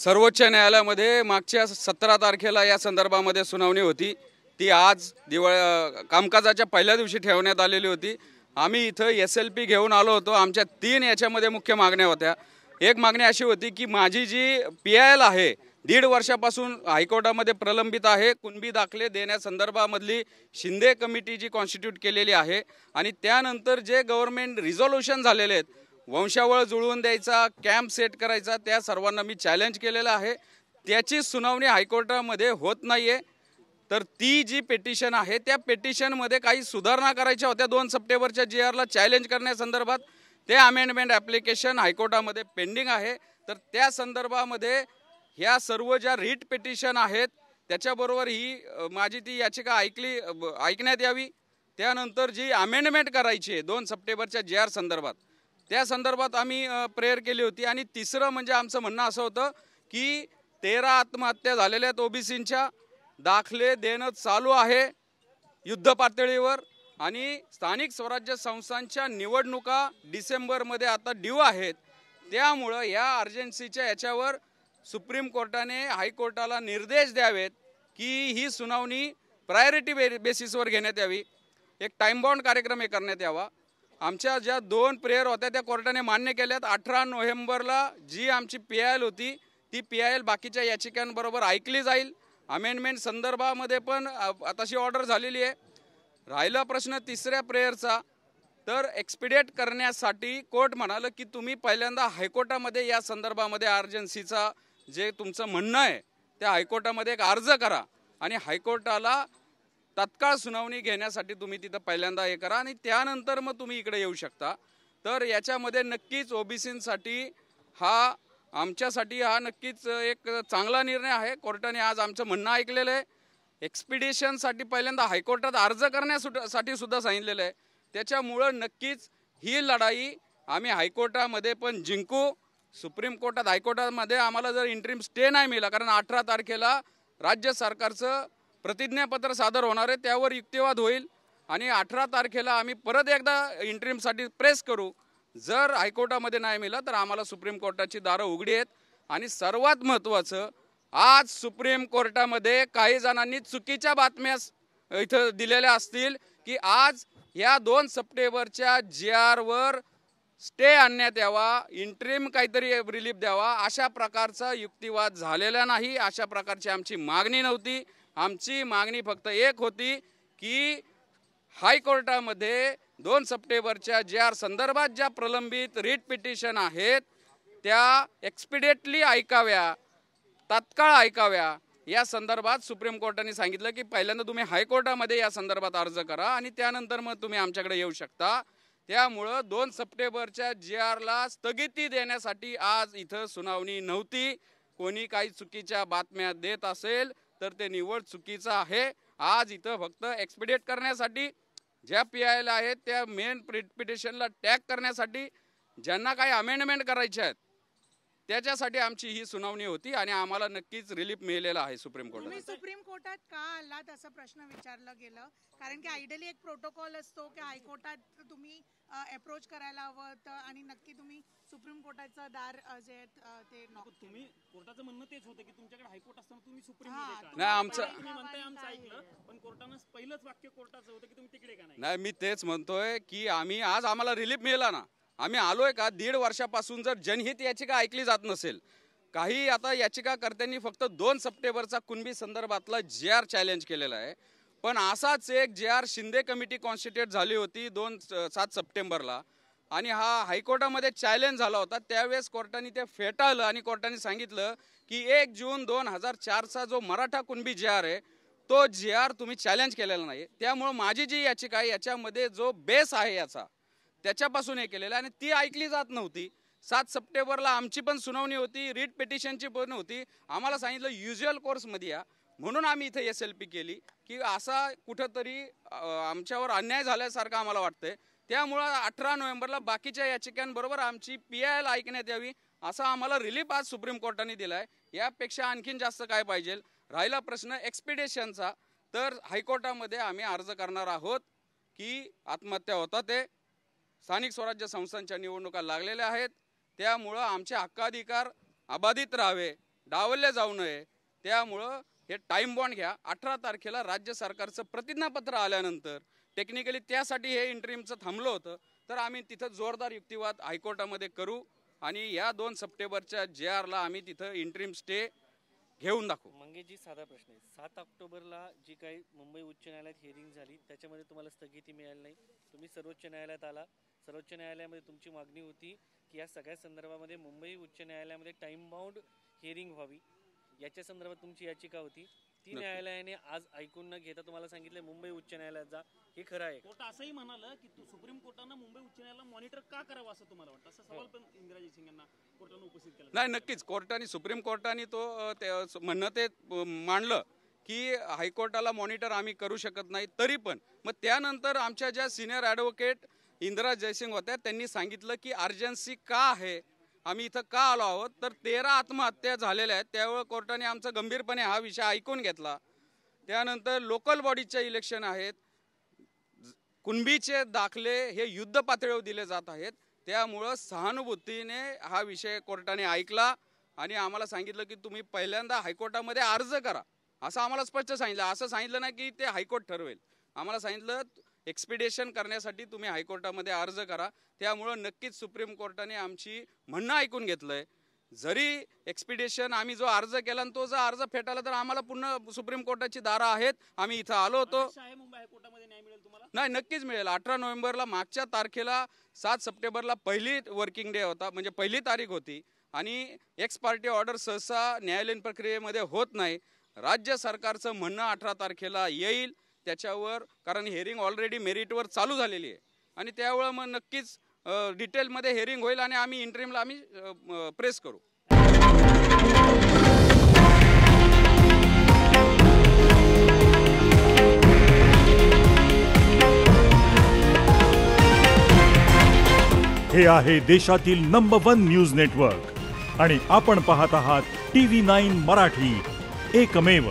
सर्वोच्च न्यायालयामध्ये मागच्या 17 तारखेला या संदर्भामध्ये सुनावणी होती। ती आज कामकाजाच्या पहिल्या दिवशी ठेवण्यात आलेली होती। आम्ही इथं SLP घेऊन आलो होतो। आमच्या 3 याच्यामध्ये मुख्य मागण्या होत्या। एक मागणी अशी होती की माझी जी PIL आहे 1.5 वर्षापासून हायकोर्टामध्ये प्रलंबित आहे, कुणबी दाखले देण्यासंदर्भामधली शिंदे कमिटी जी कॉन्स्टिट्यूट केलेली आहे आणि त्यानंतर जे गव्हर्नमेंट रिझोल्यूशन झालेले आहेत, वंशावळ जुळवून द्यायचा, कॅम्प सेट करायचा, त्या सर्वांना मी चॅलेंज केलेलं आहे। त्याची सुनावणी हायकोर्टामध्ये होत नाहीये। तर ती जी पिटिशन आहे त्या पिटिशनमध्ये काही सुधारणा करायच्या होत्या 2 सप्टेंबरच्या GRला चॅलेंज करण्यासंदर्भात। ते अमेंडमेंट ॲप्लिकेशन हायकोर्टामध्ये पेंडिंग आहे। तर त्या संदर्भामध्ये ह्या सर्व ज्या रीट पिटिशन आहेत त्याच्याबरोबर ही माझी ती याचिका ऐकण्यात यावी। त्यानंतर जी अमेंडमेंट करायची आहे 2 सप्टेंबरच्या GR संदर्भात, त्या संदर्भात आम्ही प्रेयर केली होती। आणि तिसरं म्हणजे आमचं म्हणणं असं होतं की 13 आत्महत्या झालेल्या आहेत ओबीसींच्या, दाखले देणं चालू आहे युद्ध पातळीवर आणि स्थानिक स्वराज्य संस्थांच्या निवडणुका डिसेंबरमध्ये आता ड्यू आहेत। त्यामुळं या अर्जन्सीच्या याच्यावर सुप्रीम कोर्टाने हायकोर्टाला निर्देश द्यावेत की ही सुनावणी प्रायोरिटी बेसिसवर घेण्यात यावी। एक टाइम बाउंड कार्यक्रम करण्यात यावा। आमच्या ज्या 2 प्रेयर होत्या त्या कोर्टाने मान्य केल्यात। 18 नोव्हेंबरला जी आमची PIL होती ती PIL बाकीच्या याचिकांबरोबर ऐकली जाईल। अमेंडमेंट संदर्भामध्ये पण तशी ऑर्डर झालेली आहे। राहिला प्रश्न तिसऱ्या प्रेयरचा, तर एक्सपिडेट करण्यासाठी कोर्ट म्हणालं की तुम्ही पहिल्यांदा हायकोर्टामध्ये या संदर्भामध्ये अर्जन्सीचा जे तुमचं म्हणणं आहे त्या हायकोर्टामध्ये एक अर्ज करा आणि हायकोर्टाला तत्काळ सुनावणी घेण्यासाठी तुम्ही तिथं पहिल्यांदा हे करा आणि त्यानंतर मग तुम्ही इकडे येऊ शकता। तर याच्यामध्ये नक्कीच ओबीसींसाठी आमच्यासाठी हा नक्कीच एक चांगला निर्णय आहे। कोर्टाने आज आमचं म्हणणं ऐकलेलं आहे। एक्सपिडिशनसाठी पहिल्यांदा हायकोर्टात अर्ज करण्यासाठी सुद्धा सांगितलेलं आहे। त्याच्यामुळं नक्कीच ही लढाई आम्ही हायकोर्टामध्ये पण जिंकू। सुप्रीम कोर्टात हायकोर्टामध्ये आम्हाला जर इंटरिम स्टे नाही मिळाला, कारण 18 तारखेला राज्य सरकारचं प्रतिज्ञापत्र सादर होणार आहे, त्यावर युक्तिवाद होईल आणि 18 तारखेला आम्ही परत एकदा इंटरिमसाठी प्रेस करू। जर हायकोर्टामध्ये नाही मिळालं तर आम्हाला सुप्रीम कोर्टाची दारं उघडी आहेत। आणि सर्वात महत्त्वाचं, आज सुप्रीम कोर्टामध्ये काही जणांनी चुकीच्या बातम्या इथं दिलेल्या असतील की आज या 2 सप्टेंबरच्या GRवर स्टे आणण्यात यावा, इंटरिम काहीतरी रिलीफ द्यावा, अशा प्रकारचा युक्तिवाद झालेला नाही। अशा प्रकारची आमची मागणी नव्हती। आमची मागणी फक्त एक होती की हायकोर्टामध्ये 2 सप्टेंबरच्या GR संदर्भात ज्या प्रलंबित रीट पिटिशन आहेत त्या एक्सपिडेटली ऐकाव्या, तात्काळ ऐकाव्या। या संदर्भात सुप्रीम कोर्टाने सांगितलं की पहिल्यांदा तुम्ही हायकोर्टामध्ये या संदर्भात अर्ज करा आणि त्यानंतर मग तुम्ही आमच्याकडे येऊ शकता। त्यामुळं 2 सप्टेंबरच्या GRला स्थगिती देण्यासाठी आज इथं सुनावणी नव्हती। कोणी काही चुकीच्या बातम्या देत असेल तर ते निव्वळ चुकीचं आहे। आज इथं फक्त एक्सपिडेट करण्यासाठी ज्या PIL आहेत त्या मेन पिटिशनला टॅग करण्यासाठी ज्यांना काही अमेंडमेंट करायचे आहेत त्याच्यासाठी आमची ही सुनावणी होती आणि आम्हाला नक्कीच रिलीफ मिळालेला आहे सुप्रीम कोर्टात। तुम्ही सुप्रीम कोर्टात का आलात असा प्रश्न विचारला गेला, कारण की आयडियली एक प्रोटोकॉल असतो की हायकोर्टात तुम्ही अप्रोच करायला हवं आणि नक्की तुम्ही सुप्रीम कोर्टाचं दार जे ते तुम्ही कोर्टाचं म्हणणं तेच होतं की तुमच्याकडे हायकोर्ट असताना तुम्ही सुप्रीम नाही आमचं तुम्ही म्हणताय आमचं ऐकलं, पण कोर्टानं पहिलंच वाक्य कोर्टाचं होतं की तुम्ही तिकडे का नाही। मी तेच म्हणतोय की आज आम्हाला रिलीफ मिळाला ना। आम्ही आलोय का 1.5 वर्षापासून जर जनहित याचिका ऐकली जात नसेल, काही आता याचिकाकर्त्यांनी फक्त 2 सप्टेंबरचा कुणबी संदर्भातला GR चॅलेंज केलेला आहे, पण असाच एक GR शिंदे कमिटी कॉन्स्टिट्यूट झाली होती 7 सप्टेंबरला आणि हा हायकोर्टामध्ये चॅलेंज झाला होता। त्यावेळेस कोर्टाने ते फेटाळलं आणि कोर्टाने सांगितलं की 1 जून 2004चा जो मराठा कुणबी GR आहे तो GR तुम्ही चॅलेंज केलेला नाही। त्यामुळे माझी जी याचिका आहे याच्यामध्ये जो बेस आहे याचा त्याच्यापासून हे केलेलं आणि ती ऐकली जात नव्हती। 7 सप्टेंबरला आमची पण सुनावणी होती, रीट पिटिशनची पण होती। आम्हाला सांगितलं युज्युअल कोर्समध्ये या, म्हणून आम्ही इथे SLP केली की असा कुठंतरी आमच्यावर अन्याय झाल्यासारखं आम्हाला वाटतंय। त्यामुळं 18 नोव्हेंबरला बाकीच्या याचिकांबरोबर आमची PIL ऐकण्यात यावी असा आम्हाला रिलीफ आज सुप्रीम कोर्टाने दिलाय। यापेक्षा आणखीन जास्त काय पाहिजे। राहिला प्रश्न एक्सपिडिशनचा, तर हायकोर्टामध्ये आम्ही अर्ज करणार आहोत की आत्महत्या होता ते स्थानिक स्वराज्य संस्थांच्या निवडणुका लागलेल्या आहेत, त्यामुळं आमचे हक्काधिकार अबाधित राहावे, डावलले जाऊ नये, त्यामुळं हे टाईम बॉन्ड घ्या. 18 तारखेला राज्य सरकारचं प्रतिज्ञापत्र आल्यानंतर टेक्निकली त्यासाठी हे इंटरिमचं थांबलं होतं, तर आम्ही तिथं जोरदार युक्तिवाद हायकोर्टामध्ये करू आणि या 2 सप्टेंबरच्या JRला आम्ही तिथं इंटरिम स्टे घेऊन दाखवू. मंगेशजी, साधा प्रश्न आहे. 7 ऑक्टोबरला जी काही मुंबई उच्च न्यायालयात हिअरिंग झाली त्याच्यामध्ये तुम्हाला स्थगिती मिळाली नाही. तुम्ही सर्वोच्च न्यायालयात आला. सर्वोच्च न्यायालयामध्ये तुमची मागणी होती की या सगळ्या संदर्भामध्ये मुंबई उच्च न्यायालयामध्ये टाइम बाउंड हिअरिंग व्हावी. याच्या संदर्भात तुमची याचिका होती. ती न्यायालयाने आज ऐकून न घेता तुम्हाला सांगितलं मुंबई उच्च न्यायालयात जा. हे खरं आहे? कोर्ट असंही म्हणालं की सुप्रीम कोर्टानं मुंबई उच्च न्यायालयाला मॉनिटर का करावं असं तुम्हाला वाटतं? असा सवाल पण इंदिरा जयसिंग यांना कोर्टानं उपस्थित केला. नाही, नक्कीच कोर्टाने, सुप्रीम कोर्टाने तो म्हणणं ते मांडलं की हायकोर्टाला मॉनिटर आम्ही करू शकत नाही. तरी पण मग त्यानंतर आमच्या ज्या सिनियर ॲडव्होकेट इंदिरा जयसिंग होत्या त्यांनी सांगितलं की अर्जन्सी का आहे, आम्ही इथं का आलो आहोत. तर 13 आत्महत्या झालेल्या आहेत. त्यावेळेस कोर्टाने आमचा गंभीरपणे हा विषय ऐकून घेतला. त्यानंतर लोकल बॉडीचे इलेक्शन आहेत, कुणबीचे दाखले हे युद्ध पातळीवर दिले जात आहेत. त्यामुळं सहानुभूतीने हा विषय कोर्टाने ऐकला आणि आम्हाला सांगितलं की तुम्ही पहिल्यांदा हायकोर्टामध्ये अर्ज करा, असं आम्हाला स्पष्ट सांगितलं. असं सांगितलं नाही की ते हायकोर्ट ठरवेल. आम्हाला सांगितलं एक्सपिडेशन करण्यासाठी तुम्ही हायकोर्टामध्ये अर्ज करा. त्यामुळं नक्कीच सुप्रीम कोर्टाने आमची म्हणणं ऐकून घेतलंय. जरी एक्सपिडेशन आम्ही जो अर्ज केला आणि तो जर अर्ज फेटाळला तर आम्हाला पुन्हा सुप्रीम कोर्टाची दारं आहेत. आम्ही इथं आलो होतो. मुंबई हायकोर्टामध्ये न्याय मिळेल तुम्हाला? नाही, नक्कीच मिळेल. 18 नोव्हेंबरला मागच्या तारखेला 7 सप्टेंबरला पहिली वर्किंग डे होता, म्हणजे पहिली तारीख होती आणि एक्स पार्टी ऑर्डर सहसा न्यायालयीन प्रक्रियेमध्ये होत नाही. राज्य सरकारचं म्हणणं 18 तारखेला येईल त्याच्यावर, कारण हिअरिंग ऑलरेडी मेरिटवर चालू झालेली आहे आणि त्यावेळेस मग नक्कीच डिटेलमध्ये हिअरिंग होईल आणि आम्ही इंटरिमला आम्ही प्रेस करू. हे आहे देशातील नंबर 1 न्यूज नेटवर्क आणि आपण पाहत आहात TV9 मराठी, एकमेव.